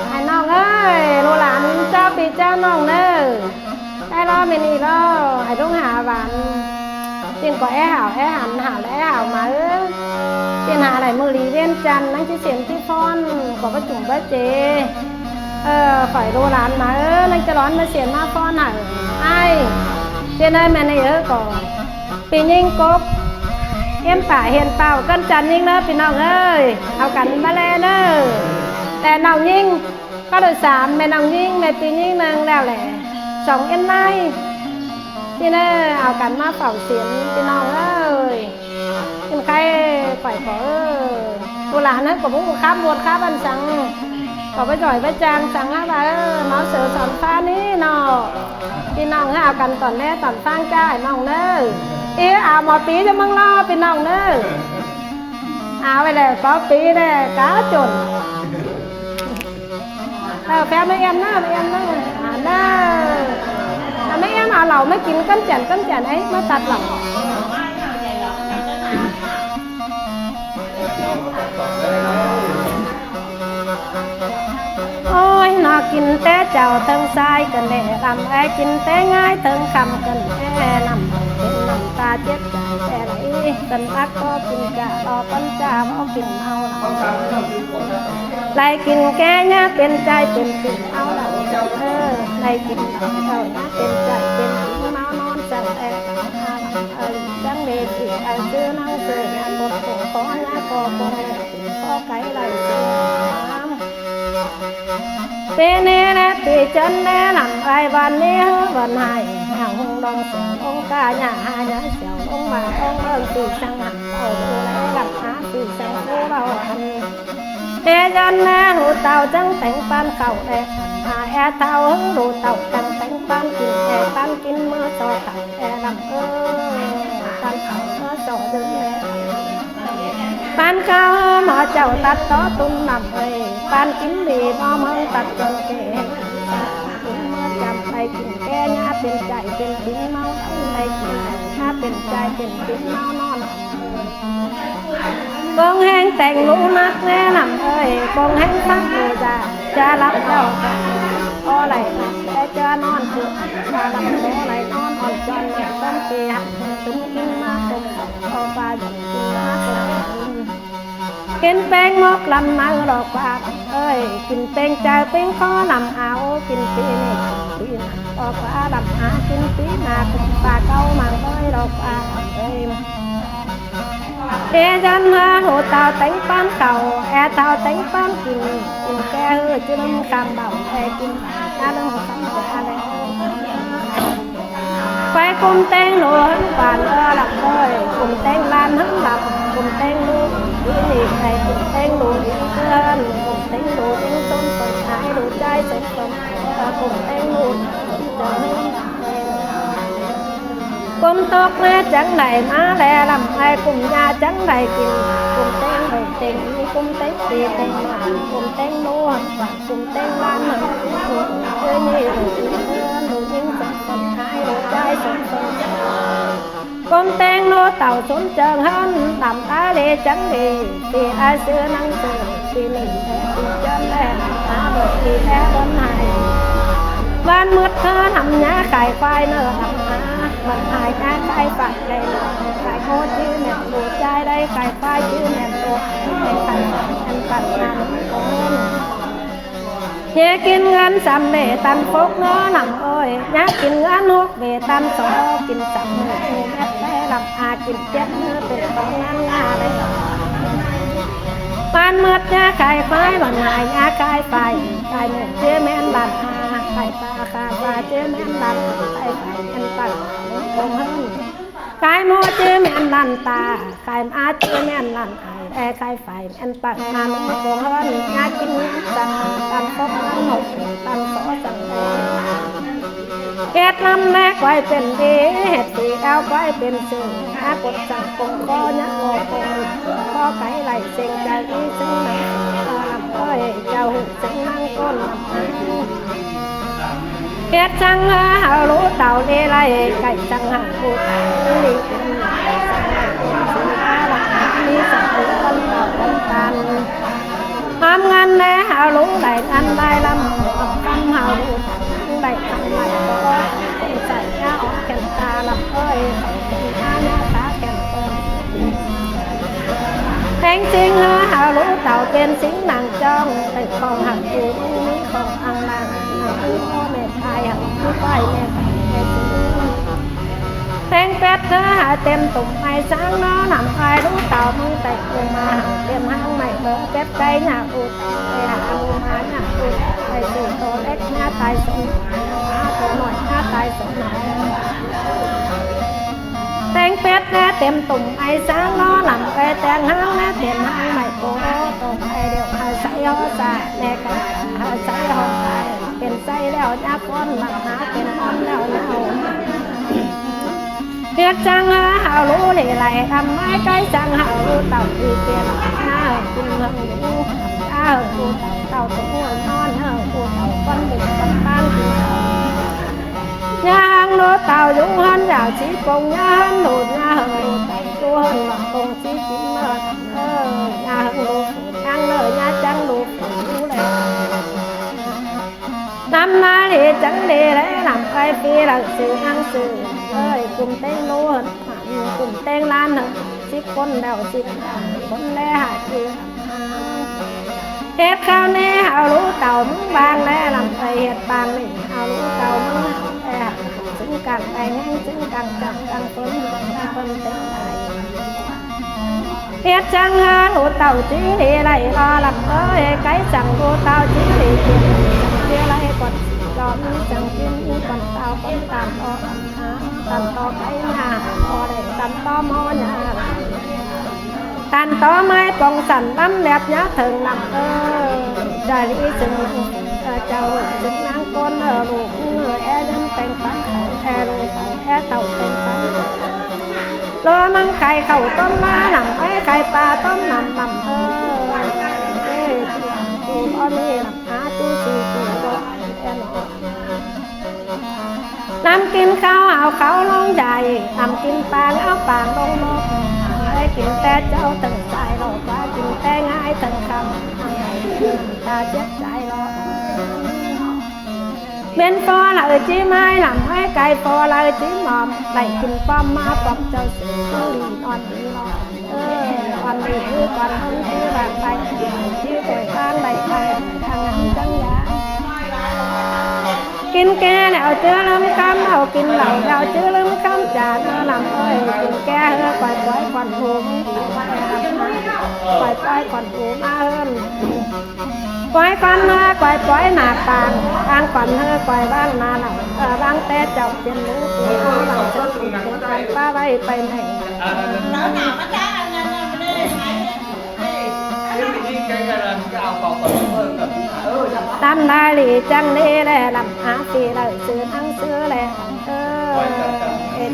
ไอ้น้องเอ้ยลูกหลานเจ้าปีเจ้าน้องเน้อได้รอไม่นี่รอไอ้ต้องหาหวานเตียนก็แอหาวแอหันหาและหาวมาเตียนหาอะไรมือรีเวียนจันนั่งที่เสียงที่ฟ้อนก็ประจุมประเจข่อยลูกหลานมานั่งจะร้อนมาเสียงมาฟ้อนหาไอ้เตียนได้แม่ในก่อนปียิ่งกบเห็นป่าเห็นเป่ากันจันยิ่งเนอะพี่น้องเอ้ยเอากันมาแล้วเนอะแต่น้องยิ่งก็โดย3แม่น้องยิ่งแม่ปียิ่งนึงแล้วแหละ2เอ็นไนที่เนอะเอากันมาเป่าเสียงพี่น้องเอ้ยเป็นใครปล่อยขอตุลาเนอะกับพวกข้ามบวชข้าบันสังก็ไปจ่อยไปจางสังอะไรน้องเสือสอนฟ้านี้เนาะพี่น้องเอากันตอนแรกตอนฟังจ้าน้องเนอะเอาหมอปีจะมั่งรอพี่น้องเนอะเอาไปเลยก็ปีเลยก้าจนแฟนไม่เอ็มนะไม่เอ็มนะได้ไม่เอ็มเอาเหล่าไม่กินกันแจนไอ้มาตัดเหล่าโอ้ยน่ากินแต่เจ้าเทิงทรายกันแน่ลำไอ้กินแต่ง่ายเทิงคำกันแน่ลำเป็นน้ำตาเจ็บใจแต่ไหนกันรักก็กินกะรอปัญจาเอากินเอาไล่กินแก่เนี่ยเป็นใจเป็นติ่งเอาเราไล่กินเท่านี้เป็นใจเป็นติ่งเมานอนจังแต่จังเด็กอีกซื้อนั่งซื้องานบทของขอหน้าคอคงขอไก่ไล่เสือปีนี้นะปีจันแน่หลังไอ้วันนี้วันไหนห่างหงดองเสียงองกาหน้าหาเนื้อเสียงองมาองปีสังหันเอาดูแลกับหาปีสังผู้เราหันเอจันแน่หูเต่าจังแต่งปานเก่าแอบแอเต่าหูเต่าจังแต่งปานกินแอปานกินเมื่อต่อเต่าแอลำปานเต่าเมื่อต่อดึงแม่ปานข้าวหมอเจ้าตัดต่อตุ้มนำปานกินดีหมอเมืองตัดจนเก่งตุ้มเมื่อจำไปกินแก่หน้าเป็นใจเป็นดิ้งเมาไปกินหน้าเป็นใจเป็นดิ้งเมานอนกองแห้งแต่งลูกนักแน่นำกองแห้งพักเลยจะรับเจ้าอ้อไหลแต่เจอนอนคือจะรับโอ้ไหลนอนอ่อนจอนต้นเปียตุ้มกินมาตุ้มเอาปลาหยดกินมาตุ้มกินแป้งมกลำมาดอกปลากินแป้งใจแป้งข้อลำเอากินปีนี่ปีนาดอกปลาลำหากินปีนาคุณปลาเก้ามังด้อยดอกปลาเอจันมาหูเต่าแต่งปานเก่าแอเต่าแต่งปานกินแก่จึงคำเบากินน้าเรื่องคำอะไรไปกุมเต้งหนูหันปานหลับกุมเต้งลานหันหลับกุมเต้งลูกดีนี่ใครกุมเต้งหนูดิ้งเพื่อนกุมเต้งหนูดิ้งต้นต้นหายดูใจสมสมกุมเต้งหนูจะไม่กุมตกแม่จังไหนมาแลลำไอกุมยาจังไหนกินกุมเต้งหนูเต้งกุมเต้งตีเต้งกุมเต้งนวลกุมเต้งลานหนึ่งเอ้ยนี่หนูเพื่อนหนูดิ้งสมสมหายดูใจสมสมกุมเต้งโนเต่าสนเจิงหันลำตาเลจังดีตีอาเสือนั่งเสือตีหนึ่งตีจันแลหาบทตีแท้บนหายบ้านมืดเธอทำยาไก่ไฟเนื้อทำมาบันหายยาไก่ฝักเลยไก่โคชื่อแม่ดูใจได้ไก่ไฟชื่อแม่ตัวไก่ไก่อันปัดงานคนเฮียกินเงินสำเร็จตันพกเนื้อหนังยากินเงินหกเบตันสอกินสับเนื้อแม่แม่หลับอากินเจ็ดเนื้อเป็นของงานงาเลยบ้านมืดยาไก่ไฟบันหายยาไก่ไฟไก่แม่เชื่อแม่บันไก่ปลาคาปลาเจ้าแม่ลันไก่ไก่แม่ปัดคงหันไก่โมเจ้าแม่ลันตาไก่อาเจ้าแม่ลันไก่ไก่ไฟแม่ปัดมาลงคงหันงากินจันตันพบตันหกตันสอจันเก็ดลำแรกไว้เป็นดีเห็ดสีเอาไว้เป็นสื่อหากดจังคงคอเนื้อคงคอไก่ไหลเสียงใจอีซึ่งนั่งลำอ้อยเจ้าหุ่นซึ่งนั่งก้นลำเก็ดจังหารู้เต่าดีไรไก่จังหาผู้ดีสีอาหลักมีสักคนเต่าคนกันทำงานแน่หารู้ไหลอัน เป็นสิ่งนางจ้องแต่ของหักอยู่นี้ของอังนางคือพ่อแม่ชายหักคือไฟแม่แม่ซื้อแทงเป็ดเธอหาเต็มตุ่มไอ้sáng nó nằm aiรู้เต่ามึงแต่กูมาเตรียมห้างใหม่เบอร์เป็ดใจหน้าอุดไอ้หาอูมาหน้าอุดไอ้สื่อโตเล็กหน้าตายสมหาตัวหน่อยหน้าตายสมหายแทงเป็ดแน่เต็มตุ่มไอ้sáng nó nằm cáiแทงห้างแน่เต็มห้างใหม่โกตรงไอ้เดียวหาใส่ห่อใส่แน่กันหาใส่ห่อใส่เป็นใส่แล้วหน้าก้นหลังหาเป็นก้อนแล้วหน้าเฮ็ดจังหารู้เลยไหลทำไมใกล้จังหารู้เต่าคือเปลี่ยนหน้าคุณเมืองรู้กูเต่าตัวนอนกูเต่าก้อนบุกก้อนบ้านกูย่างรู้เต่าอยู่หันอยากชี้กงย่างหนูย่างรู้เต่าตัวหันหลังกงชี้กินเมื่อย่างรู้ย่างเลยย่างจังรู้รู้เลยnăm nay thì chẳng đi để làm cái phi là sự ăn sự ơi cùng tên lúa hận cùng tên lan hận chiếc con đào chiếc con lê hạt chiếc hết khao nè hào lú tàu muốn bàn lê làm thầy hết bàn này hào lú tàu muốn hạt chứng càng tay nhanh chứng càng chậm càng phấn tên lại hết trăng lú tàu chỉ đi lại lo làm ơi cái chẳng lú tàu chỉ đi kia lại còn còn chẳng kiếm còn tao còn tàn to cái nhà to để tàn to mò nhà tàn to mai còn sẵn lắm đẹp nhá thường nằm trời đi rừng chào rừng nắng con ở ruộng người dân tên bắn tàu tên bắn lo măng khai khẩu tôm má nằm cái khai pa tôm nằm nằm con đi làm chú sư cô làm kim khao ảo khao lông dài làm kim pang áo pang lông lông để kim te cháu từng sai rồi quá kim te ngay từng cầm ta chết sai rồi bên pho là chỉ mai làm hai cây pho là chỉ mòm đầy kim pom ma pom cho sự đi on đi lo còn đi cứ còn không cứ bàn tay chứ tuổi tan đầy tay đang ăn trắng giá kinh ke nào chưa lắm cam nào kinh lẩu nào chưa lắm cam trà nó làm ơi kinh ke hơi quay quay còn uống quay quay còn uống hơn quay con quay nạt tàn đang còn hơi quay vang nà nào vang té chọc trên lũ nó làm cho ba bay bay này tam đại lý chẳng đi lệ làm á phi đời xưa thăng xưa lệ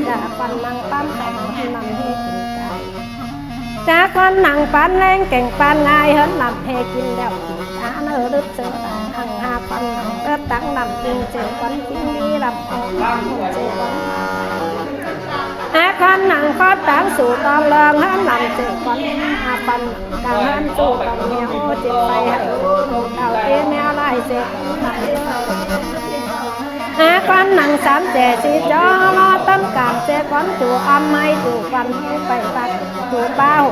đã còn năng tam cảnh nằm hê kinh cái cha con năng pan lên cảnh pan ngay hơn làm hê kinh đèo đã nở đứt sữa hàng hà pan rất tăng làm kinh chế con kinh đi làm chế con con năng phát tán sủ con lợn hơn làm chế con pan càng hơn sủ con nghèo trên tay đào tiên neo lại chế con năng sám chế si cho lo tâm cảm chế con chủ âm hay chủ quan phải bạc chủ bao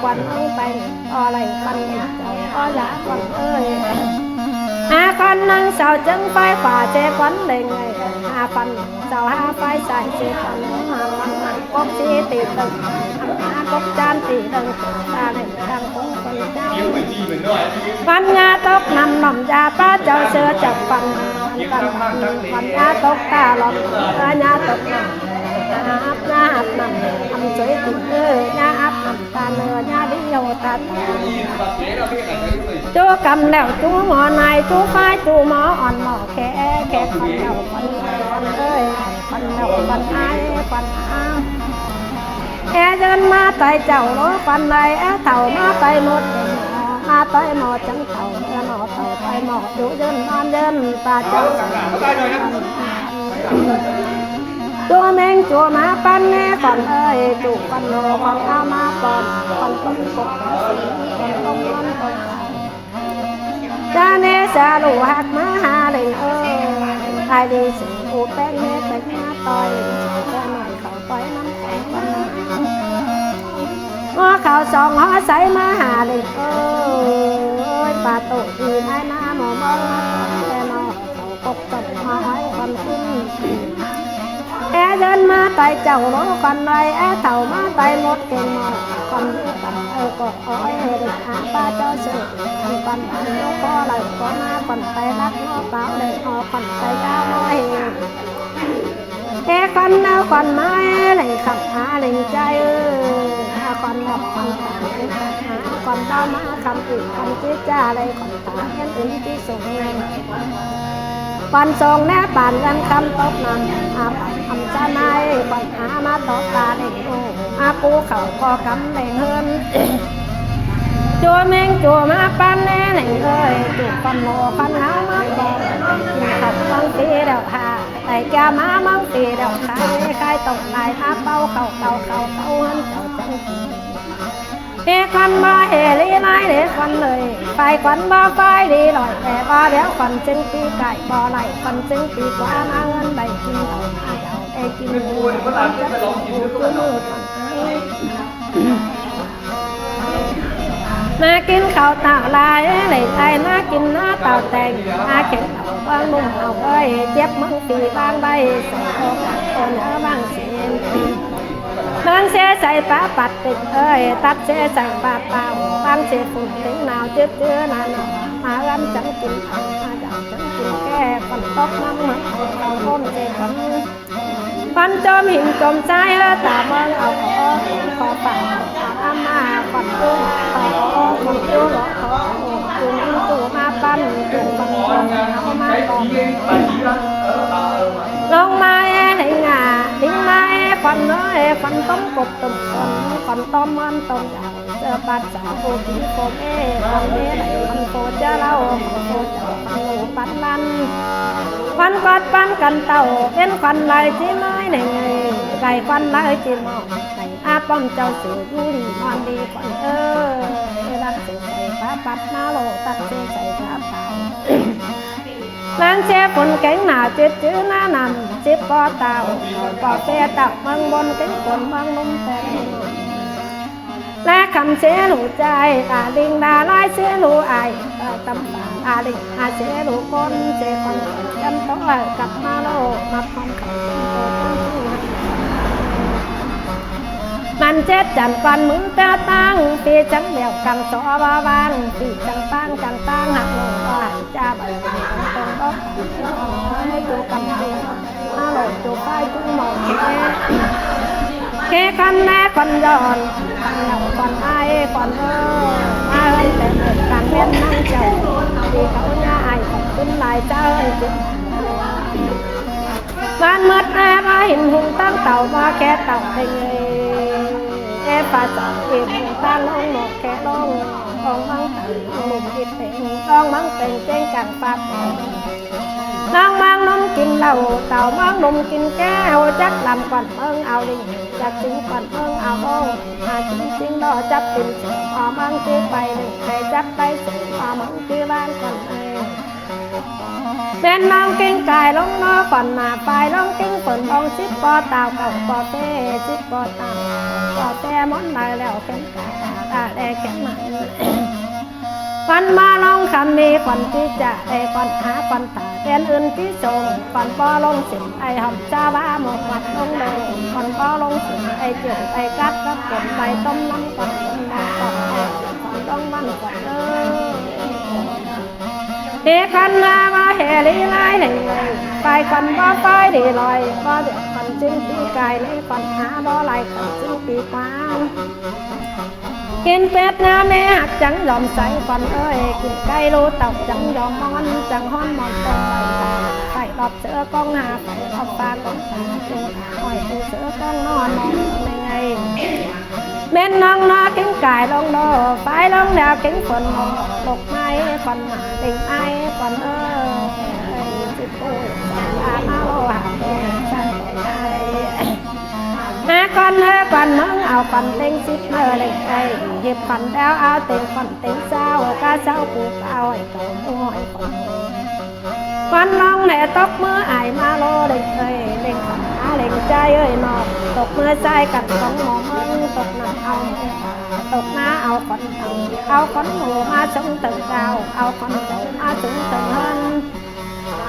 quan phải o lại quan o giá quan ơi con năng sao chân phải khỏa chế quán đề ngày phần sao phải xài chế quán cốc chi tỷ từng cốc chan tỷ từng ta này đang cũng phần nhà tóc nằm nằm ra ba châu xưa chập phần nhà tóc ta lọt nhà tóc nhà áp nằm nằm suối tình nhà áp nằm ta nửa nhà đi dầu ta chú cầm lẹo chú mò này chú phai chú mò on mò khẽ con đầu con ơi con đầu con ai con dân ma tay chầu nó con này thầu ma tay một ma tay mò trắng thầu mò thầu tay mò chú dân non dân ta chầu chúa men chúa má pan nghe con ơi chủ con hồ con ao ma con cục con con cha nè cha đủ hạt má hà đình ơi ai đi sự u té nè bạch má toi cha này khẩu toi nắm con หัวข่าวสองหัวใสมาหาเด็กเอ้ยปลาโตอีนายน้ำหมอมองมาแต่นอเขากบตบมาให้คนขึ้นแอเดินมาไต่เจ้าโลคนไรแอเต่ามาไต่หมดเก่งหมดคนนี้ตัดก็อ้อยเด็กหาปลาเจ้าเสือคนอันยกคอไหลก็มาคนไปรักน้อเปล่าเด็กอคนไปยาวน้อยแอคนเอาคนไม้เลยขับหาเลยใจคนหลับคนตาหาคนเต้ามาคำอีกคำที่จ้าเลยคนตาเห็นอื่นที่ส่งเงินคนส่งแน่ป่านกันคำตกนั้นอาป่านคำจะนายคนหามาตกตาเด็กโอ้อาปูเขาก็กำเด็กเฮินจัวเมงจัวมาปั้นแน่หนึ่งเอ้ยจุดคนโง่คนเหงามาบอกกินขับบางทีเดาหาแต่แกมาบางทีเดาขายใครตกตายอาเป้าเขาเฮินเจ้าจังเฮ้ควันมาเฮลีไล่เด็กควันเลยไปควันมาไฟดีหน่อยแต่พอเดี๋ยวควันจึงปีไก่บ่อไหลควันจึงปีกว่ามาเงินใบกินเต่ามาเจ้าไอ้กินหมูควันจะส่งหมูตัวมือควันมากินข้าวเต่าลายเลยไอ้มากินหน้าเต่าแตงมาเข็นเต่าบางนุ่มเอาเอ้ยเจ็บมึงปีบางใบใส่โคกโอนเนื้อบางเสียงบางเสใส่ปลาปัดติดเอ้ยตัดเสใส่ปลาเปล่าบางเสฝุ่นถึงหนาวเจื้อๆนานมาลำจังกินมาเจ้าจังกินแก่ฝนตกน้ำมันเอาโอนเสฝันจมหินจมใจตาเมืองเอาขอป่าอามาฝันตุ้งขอคนเที่ยวหลอกขอจุนตู่มาปั้นจุนบังเอามาตอนลงมาในงาดิ้งมาฝันน้อยฝันต้มกบต้มฝันต้มมันต้มยาเจอปัดสาวโอ้ที่โคเอ้ฝันไหนฝันโคจะเล่าโคจะฝันหูปัดลันฝันกอดปันกันเต่าเป็นฝันลายจีน้อยในไงไก่ฝันลายจีมองไก่อาป้อมเจ้าเสือยูดีนอนดีฝันรักเสือใส่ฟ้าปัดนาโลตัดเสือใส่ฟ้าเปล่าล้างเชฟฝนเก่งหนาจืดจื้อหน้านำจิบปอเต่าปอเตะตักมังบนเก่งฝนมังนุ่มแต่และคำเสียหลูใจลิงดาลายเสียหลูไอตำปาลิงเสียหลูคนเสียคนจำต้องกลับมาโลมาพร้อมกับมันเจ็ดจันฟันมึงตาตั้งปีจังเดี่ยวกังสอบาบานปีจังตั้งหักลงก็หันจ้าใบตรงก็ให้ดูกำเดียวมาโลดจูไฟจุ้งมองแค่คันแน่คนย้อนคันเหล่าคนไอ้คนมาเอิญแต่เกิดการเล่นนั่งเจ้าดีเขาง่ายคนขึ้นลายเจ้าจิตบ้านมืดแอบหินหุ่งตั้งเต่ามาแค่เต่าให้เงยแอบปลาจับเอ็มตั้งลงหนกแค่ลงต้องมังตื่นหนุ่มกินเป็นต้องมังเป็นเจ้งกันปากน้องมังนมกินเหล้าเต่ามังนมกินแก้วจักลำก่อนเมืองเอาดิจักจึงก่อนเมืองเอาบ้องจริงดอจับติ่มพอมังจื้อไปหนึ่งใครจับไปสิพอมังจื้อบ้านก่อนเป็นน้องกิ้งไก่ลงนอก่อนมาไปลงกิ้งฝนบองซิปปอเต่าเก่าปอเต้ซิปปอเต่าปอเต้มดได้แล้วเข็มกาตาแดงเข็มหนังฟันมาลงคำมีฟันที่จะไอ้ฟันหาฟันตาเป็นอื่นที่ส่งฟันปอลงสิไอ้หอมชาบ้าหมกมัดลงเลยฟันปอลงสิไอ้เจืดไอ้กัดกับฝนใบต้มน้ำฟันน้ำฟันฟันต้องมันฟันเด็กคนมาเฮลีไล่หนึ่งไปคนบ่ไฟดีลอยบ่เด็กคนจึงปีไก่ในคนหาบ่ไหลคนจึงปีความกินเป็ดน้ำแม่หักจังยอมใส่คนเอ้ยกินไก่รู้เต่าจังยอมมอนจังห้อนมอนตรงใส่รอบเสือกองหาใส่รอบปลากองตาจุงหอยปูเสือกองนอนนอนในไงเม่นน้องนอกิ้งไก่ลงโดไฟลงแล้วกิ้งฝนตกไม้คนหาติ่งไอ้คนเอ้ยจิตโอ้ยอามาโลหะฉันหาคนเฮคนมึงเอาคนเต็งสิบเมื่อเลยไอ้เห็บคนแล้วเอาเต็งคนเต็งเศร้ากะเศร้าปูเอาไอ้เก่าหัวไอ้คนวันน้องแหน่ตกมือไอ้มาโลเด็กเอ้ยเด็กขาเด็กใจเอ้ยนอนตกมือใจกันของหมอมึงตกหนักเอา ตกน้าเอาคนเอาคนหมูมาsống từng caoเอาคนเจ้ามาsống từng hơn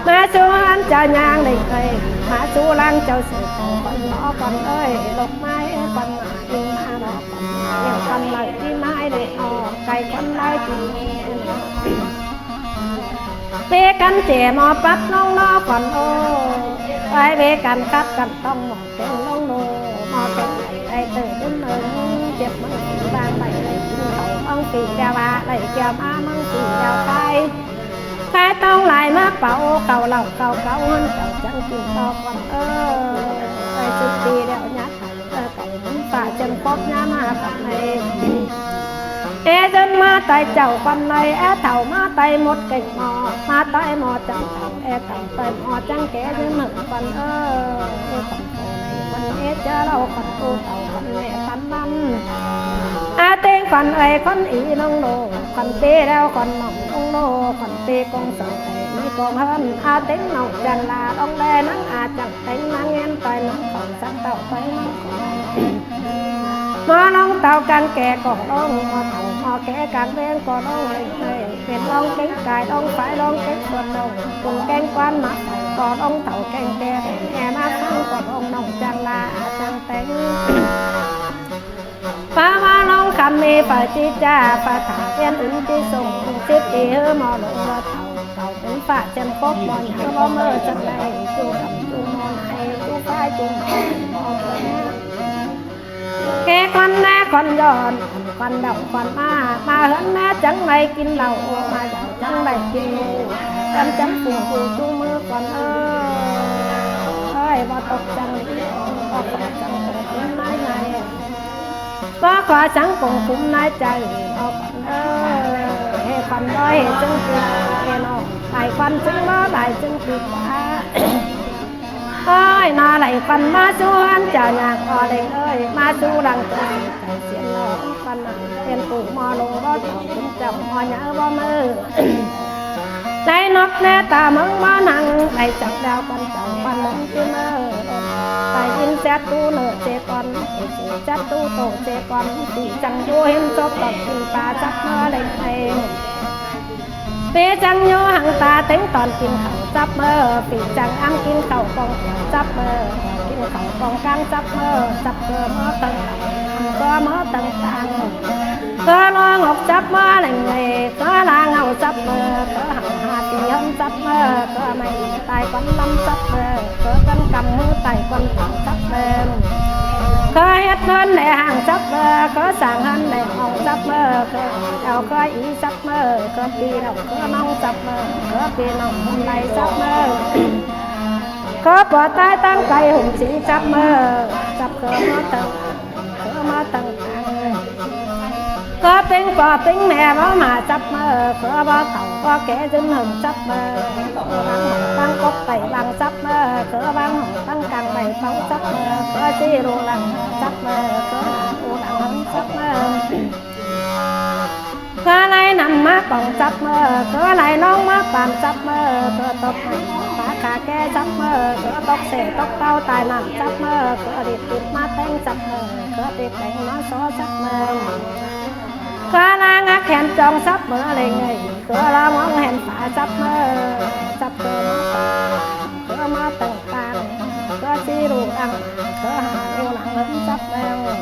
มาสู้hắn cho nhang đình ơiมาสู้lang cho sự con nó con ơi lục mai con mà đi mà nó con lại đi mai để cày con lại thì về căn trẻ mò bắt nông nó còn ai về căn cắt căn tông mò cái nông nô mò cái này từ đến nơi chẹp măng vàng bảy này ông kỳ đeo ba này chèo má măng kỳ đeo tay khai tông lại mắc bảo cầu lòng cầu cầu hơn cầu chẳng kỳ to còn ai chút đi đeo nhát cầu muốn phá chân cốt nhá mà con này ê dân ma tay chầu con này ê thầu ma tay một cành mò ma tay mò chẳng thầu ê thầu tay mò chẳng kẻ dưới mực con ê con cô này con ê chớ đâu con cô thầu con mẹ con năm a tên con ơi con ý nông nô con tê đeo con mỏng nông nô con tê con sợ thầy mi con hơn a tính nông chẳng là đông đê nắng chẳng tính nắng em tay nắng còn sắc tàu tay nắng mò nông tàu càng kè còn đông mò thầu mò kẻ càng đen còn đông biển đông kính cài đông phải đông kính còn đông cùng canh quan mặt còn đông tàu canh kè em á sang còn đông nông chẳng là chẳng tính phá hoa nông khăn mê phải chi cha phải thả viên ứng chi sùng xếp đi hư mò lụng mò thầu cầu tính phá chân cốt mò nhớ bó mơ chân đầy chú cầm chú mò này chú phai chú mò kẻ con nè con giòn con đậu con ma hớn nè chẳng này kinh lẩu mà giàu chẳng này kinh mù em chẳng phù phù chú mưa con ơi bò tộc chẳng bò tộc chẳng cùng mai này có khóa chẳng cùng cũng nãy trời con ơi con ơi chân kỳ nó đại con chứng đó đại chân kỳ quá ơi nó lại con ma su ăn chờ nhà họ đây ơi ma su đang chạy xiên nó con tiền tủ mò lùng đó cũng chồng mò nhớ bó mơ lấy nóc nè ta mừng bó năng đầy chọc đào con chồng con mừng chứ mơ tại in xe tu nợ xe con chắc tu tổ xe con thì chẳng vô hiên cho tộc tình ta chắc mơ lên thầy vì chẳng nhớ hàng ta tính toàn kinh khẩu sắp mơ vì chẳng ăn kinh khẩu còn sắp mơ kinh khẩu còn càng sắp mơ sắp cơ mơ tầng có mơ tầng tàng có lo ngọc sắp mơ lành nghề có là ngầu sắp mơ có hàng hà thì hơn sắp mơ có mày tài con lâm sắp mơ có cân cầm mơ tài con thẳng sắp mơ có hết hơn để hàng sắp mơ có sàng hơn để hồng sắp mơ có ý sắp mơ có đi đâu có nông sắp mơ có đi nông hôm nay sắp mơ có bỏ tay tăng cây hùng sĩ sắp mơ sắp có mơ tầng có tính mẹ bó mà sắp mơ có bó thầu có kẻ dính hừng sắp mơ tăng cốc tẩy bằng sắp mơ có băng tăng càng bày phóng sắp mơ có xì rù lằng sắp mơ có rù lằng hứng sắp mơ có lại nằm mát bằng sắp mơ có lại nóng mát bàn sắp mơ có tóc phá khá kẻ sắp mơ có tóc xẻ tóc cao tài nặng sắp mơ có điệp điệp mát thanh sắp mơ có điệp đánh nó xó sắp mơ có là ngắt hẹn trong sắp mơ lên ngày có là mong hẹn phá sắp mơ sắp có mơ tầng tàn có xì rù đằng có hạ rù nặng hứng sắp mơ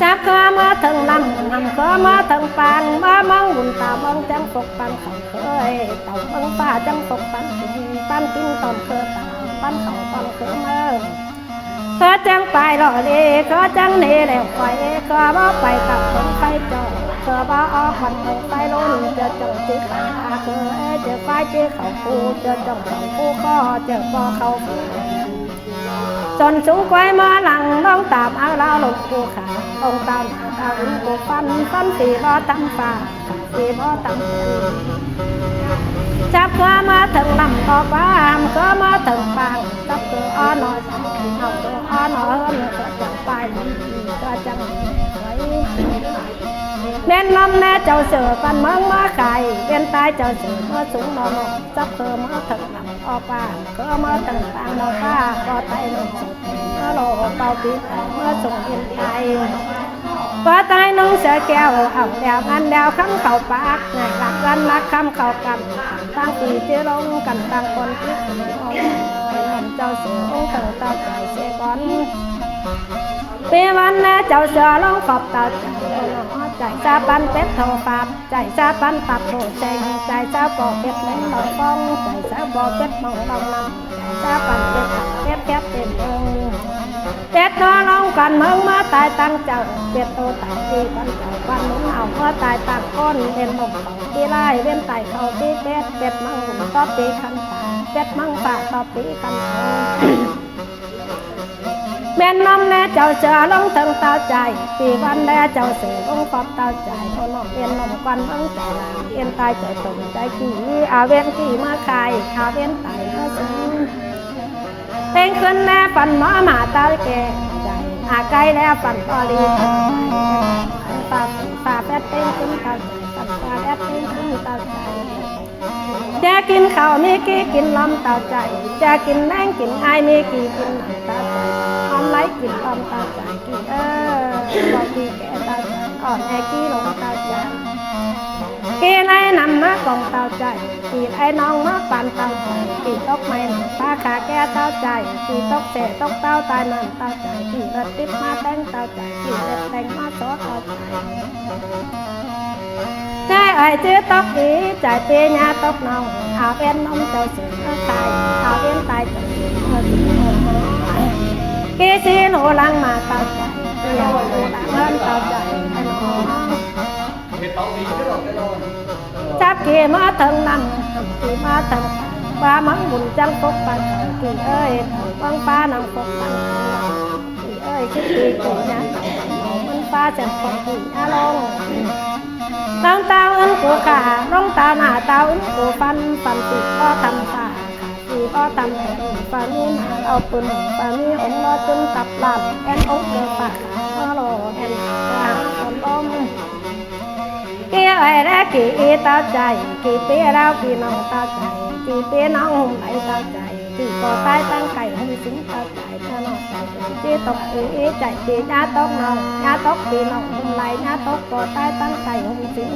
sắp có mơ thần nằm có mơ thần bàn mơ mong buồn tàu mong trang phục bàn khẩu khơi tàu mong phá trang phục bàn kinh tòn khơ tàu bàn khẩu tòn khơ mơ có chẳng phải rồi đi có chẳng đi đều phải có bó phải tập không phải cho có bó ó phần không phải luôn chờ chồng chỉ khả cơ chờ phải chỉ khẩu phu chờ chồng khẩu phu có chờ bó khẩu phu tròn xuống quay mơ lặng đông tạm áo lao lục phu khả ông tạm áo ứng của phân thì bó tâm phà thì bó tâm sắp có mơ thần nằm có quá có mơ thần vàng sắp cơ ó nói học cơ ó nói hơn có chẳng phải có chẳng phải bên năm nè châu sửa con mơ khải bên tai châu sửa mơ súng mơ mơ sắp cơ mơ thần nằm có quá có mơ thần vàng mơ quá có tay mơ sụt mơ lộ bao tí mơ súng bên tai ก็ตายน้องเสือแก้วเอาแดวงานแดวคำเข่าปากไงหลักรันรักคำเข่ากันตั้งปีเจร้องกันตั้งคนที่ถึงองเป็นเจ้าเสือองค์ตั้งตาใจเสียก่อนปีวันแน่เจ้าเสือร้องขอบตาใจใจซาปันเป็ดโทปาบใจซาปันปับโถแจงใจซาปอกเป็ดเล่นหลอกฟองใจซาปอกเป็ดมองลองนำใจซาปันเป็ดขับเป็ดแคบเป็นเองเป็ดนอนลองกันเมืองมาตายตั้งเจ้าเป็ดโตตายตีกันเจ้ากันมุ้งเอาเมื่อตายตั้งก้นเป็นลมตีไล่เว้นไตเขาตีเป็ดเป็ดมังหุ่นต่อปีคันตาเป็ดมังป่าต่อปีคันแม่น้ำแน่เจ้าเสือลงถึงเต้าใจปีวันแน่เจ้าเสือลงขอบเต้าใจโอ้น้องเอ็นนมควันเพิ่งใจลาเอ็นตายใจตรงใจขี้อาเวียนขี้มาคายอาเวียนไตมาซึ้งเต็งขึ้นแน่ฝันหมอมาตาแก่ใจอาไกลแล้วฝันพอดีฝ่าแป๊ดเต็งขึ้นเต้าใจฝันฝ่าแป๊ดเต็งขึ้นเต้าใจจะกินข้าวมีกี่กินลำเต้าใจจะกินแรงกินไอมีกี่กินเต้าใจไหลกินลำตาใจกี่บอกกี่แก่ตาใจอ่อนแอกี่ลงตาใจกี่ไรนำมากองตาใจกี่ไรน้องมาปั่นตาใจกี่ตกไม่หนักตาขาแก่ตาใจกี่ตกเสตกเต้าตายมันตาใจกี่รถติดมาแต่งตาใจกี่เด็ดแต่งมาซอตาใจใจไอ้ชื่อตกดีใจเปียญาตกน้องเอาเป็นน้องเจ้าสือตายเอาเป็นตายเจ้าสือกี่สีหนูลังมาเต้าใจเกี่ยวหนูลังเงินเต้าใจไอ้น้องจับกี่มาถึงนั่นกี่มาถึงปลามังบุญจังปกปันกี่เอ้ยวังปลานำปกปันกี่เอ้ยคิดกี่กี่นั้นมันปลาจะปกกี่อาลงตั้งเต้าอึ้งกูขาลงตาหน้าเต้าอึ้งกูฟันติดก็ทำตากี่ก็ทำแต่ปามีหาเอาปืนปามีองค์รอจนตับหลับแอนองค์เดือดปากก็รอแอนกลางคนล้มกี่ไอ้แรกกี่ตาใจกี่ปีเรากี่น้องตาใจกี่ปีน้องไหลตาใจกี่ก็ตายตั้งไก่ให้สิงตาใจถ้าน้องใจจีตกใจจีญาตกน้องญาตกปีน้องไหลญาตกก็ตายตั้งไก่ให้สิง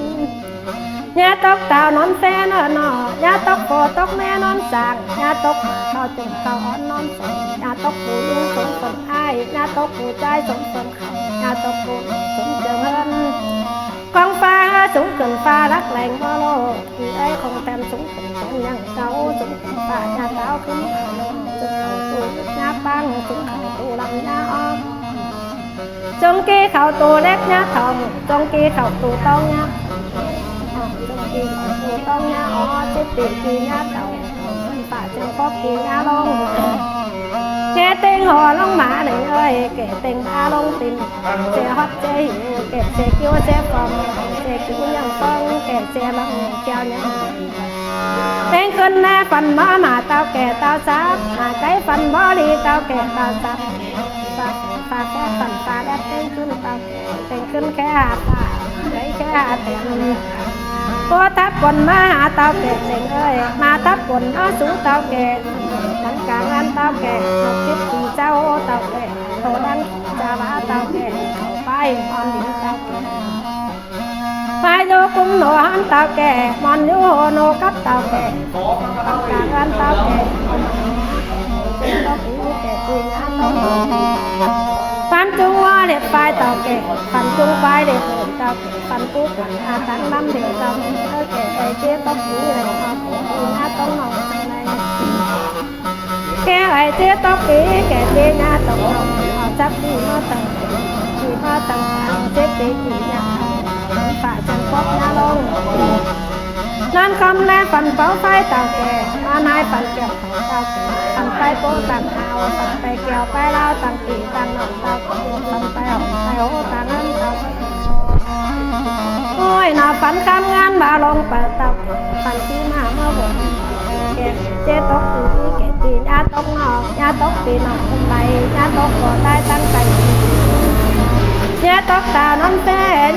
ญาตกเต่านอนแฟนนอญาตกโกตกแม่นอนสางญาตกเขาจงเขาอ่อนนอนใส่ญาตกปูลุงสมสมอ้ายญาตกปูใจสมสมเขาญาตกปูสมเจริญกองฟ้าสูงขึ้นฟ้ารักแรงพ่อโลกี่ไอ้คงแต้มสูงขึ้นแต้มยังเสาสูงขึ้นฟ้าญาเสาขึ้นเขาลงจนเขาตูญาปังสูงเขาตูลำญาออกจงกี้เขาตูเล็กญาทองจงกี้เขาตูต้องญากี่ต้องญาอ๋อเจ็บตีกี่ญาเต่าป่าเจ้าก็กี่ญาลงแกเต็งหัวลงหมาหนึ่งเอ้ยแกเต็งอาลงตินเสียฮอตเสียหิวแกเสียกิ้วเสียฟองเสียกิ้วยังฟองแกเสียลังเจ้ายังเต็งขึ้นแน่ฟันมาเต้าแก่เต้าซับหาไก่ฟันบ่ดีเต้าแก่เต้าซับปลาแค่ฟันปลาแดดเต็งขึ้นเต้าเต็งขึ้นแค่หาปลาไก่แค่หาเต็งตัวทับกลมาหาเต้าแก่เต็งเอ้ยมาทับกลเอาสูเต้าแก่กันกลางอันเต้าแก่คิดตีเจ้าเต้าแก่โตดังจะว่าเต้าแก่เข้าไปอ่อนดินเต้าแก่ไปโยกุมโนหันเต้าแก่มันโยโนกับเต้าแก่กันกลางอันเต้าแก่เต้าผีแก่ตีน้ำต้องฟันจุงว่าเด็ดไฟเต้าแก่ฟันจุงไฟเด็ดเต้าแก่ฟันกูขันอาตังน้ำเด็ดเต้าแก่ไอเจ๊ต้องผีเลยเอาผีน้าต้องนอนในแกไอเจ๊ต้องปีแกเจ๊น้าต้องเอาจับปีมาตั้งปีมาตั้งเจ๊ปีกี่อย่างฝ่าจันพบน้าลงนั่นคำแน่ฝันเฝ้าไฟเต่าแก่มานายฝันเกี่ยวของเต่าแก่ฝันไปโป้ต่างเอาฝันไปเกี่ยวไปเล่าต่างปีต่างหนองเต่าแก่ฝันไปหงไปโอ้ต่างนั้นเต่าโอ้ยน่าฝันคำงานบาลงเปิดเต่าแก่ฝันที่มาเมื่อวันแก่เจ๊ตกตีแก่ตีญาตกนอกญาตกตีนอกคนใดญาตกก่อได้ตั้งใจญาตกตานอนแฝ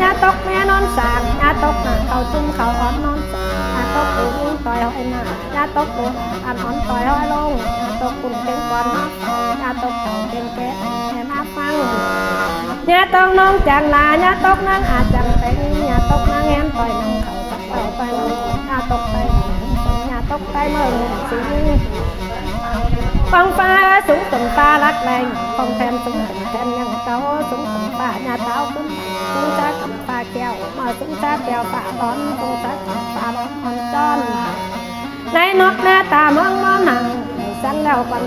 ญาตกแม่นอนสางญาตกเขาจุ่มเขาอ่อนนอนสางต ตกปุ่นต่อยห้อยหน้ายาตกปุ่นอันอ่อนต่อยห้อยลงยาตกปุ่นเก่งก่อนยาตกเต่าเก่งแก่ให้มาฟังยาตกน้องจังลายาตกนางอาจังเต็งยาตกนางแง้มต่อยนางเขาจับเต่าต่อยนางยาตกไตยาตกไตเมื่อหนึ่งสิฟังฟ้าสูงส่งฟ้ารักแรงฟังแทนสูงแทนยังเก่าสูงส่งฟ้าหน้าเต้าขึ้นสูงจ้ากับฟ้าแก้วมาสูงจ้าแก้วฟ้าร้อนสูงจ้ากับฟ้าร้อนอ่อนจอนในนกหน้าตาเมืองบ่หนังสั่งแล้วก่อน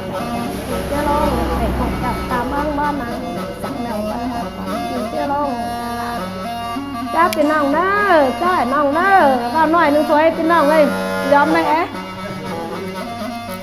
จะลงไอ้ของจับตาเมืองบ่หนังสั่งแล้วก่อนจะลงจ้าพี่น้องเด้อจ้าน้องเด้อว่าน้อยนึงสวยพี่น้องเลยยอมไหม